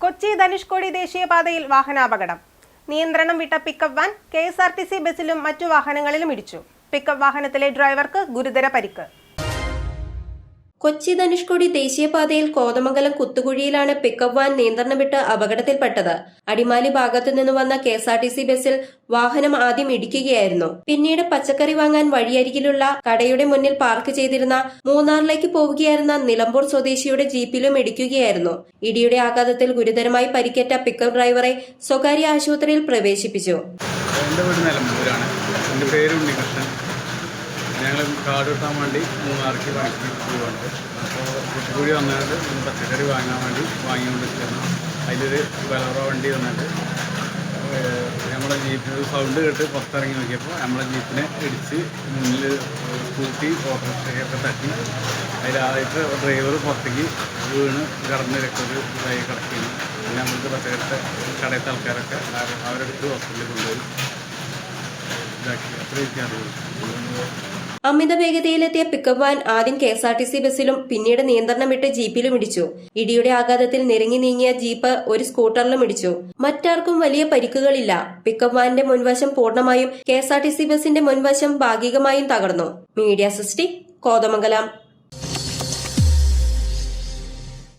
കൊച്ചി ധനുഷ്കോടി ദേശീയപാതയിൽ വാഹനാപകടം. നിയന്ത്രണം വിട്ട പിക്കപ്പ് വാൻ KSRTC ബസിലും മറ്റു വാഹനങ്ങളിലും ഇടിച്ചു. പിക്കപ്പ് വാഹനത്തിലെ ഡ്രൈവർക്ക് ഗുരുതര പരിക്ക്. കൊച്ചി ധനുഷ്കോടി ദേശീയപാതയിൽ കോതമംഗലം കുത്തുകുഴിയിലാണ് പിക്കപ്പ് വാൻ നിയന്ത്രണം വിട്ട് അപകടത്തിൽപ്പെട്ടത്. അടിമാലി ഭാഗത്തു നിന്ന് വന്ന KSRTC ബസിൽ വാഹനം ആദ്യം ഇടിക്കുകയായിരുന്നു. പിന്നീട് പച്ചക്കറി വാങ്ങാൻ വഴിയരികിലുള്ള കടയുടെ മുന്നിൽ പാർക്ക് ചെയ്തിരുന്ന മൂന്നാറിലേക്ക് പോവുകയായിരുന്ന നിലമ്പൂർ സ്വദേശിയുടെ ജീപ്പിലും ഇടിക്കുകയായിരുന്നു. ഇടിയുടെ ആഘാതത്തിൽ ഗുരുതരമായി പരിക്കേറ്റ പിക്കപ്പ് ഡ്രൈവറെ സ്വകാര്യ ആശുപത്രിയിൽ പ്രവേശിപ്പിച്ചു. ഞങ്ങൾ കാർഡ് കിട്ടാൻ വേണ്ടി മൂന്നാർക്ക് പണിക്ക് പോവുകയാണ്. അപ്പോൾ കുട്ടിക്കൂടി വന്നിട്ട് പച്ചക്കറി വാങ്ങാൻ വേണ്ടി വാങ്ങിക്കൊണ്ടിരിക്കുന്നു. അതിലൊരു ബലോറ വണ്ടി വന്നിട്ട് നമ്മളെ ജീപ്പിന് സൗണ്ട് കേട്ട് പുറത്തിറങ്ങി നോക്കിയപ്പോൾ നമ്മളെ ജീപ്പിനെ ഇടിച്ച് മുന്നിൽ സ്കൂട്ടി ഓട്ടോറിക്ഷയൊക്കെ തട്ടി അതിലായിട്ട് ഡ്രൈവർ പുറത്തേക്ക് വീണ് കിടന്ന് രക്തത്തിലായി കിടക്കുന്നു. പിന്നെ നമ്മൾക്ക് പച്ചക്കറിത്തെ കടയത്തെ ആൾക്കാരൊക്കെ അവരെടുത്ത് ഹോസ്പിറ്റലിൽ കൊണ്ടുപോയി ഇതാക്കി. അത്രയൊക്കെ അറിയുള്ളൂ. അമിത വേഗതയിലെത്തിയ പിക്കപ്പ് വാൻ ആദ്യം KSRTC ബസിലും പിന്നീട് നിയന്ത്രണം വിട്ട് ജീപ്പിലും ഇടിച്ചു. ഇടിയുടെ ആഘാതത്തിൽ നിരങ്ങി നീങ്ങിയ ജീപ്പ് ഒരു സ്കൂട്ടറിലും ഇടിച്ചു. മറ്റാർക്കും വലിയ പരിക്കുകളില്ല. പിക്കപ്പ് വാനിന്റെ മുൻവശം പൂർണ്ണമായും KSRTC ബസിന്റെ മുൻവശം ഭാഗികമായും തകർന്നു. മീഡിയ സൃഷ്ടി, കോതമംഗലം.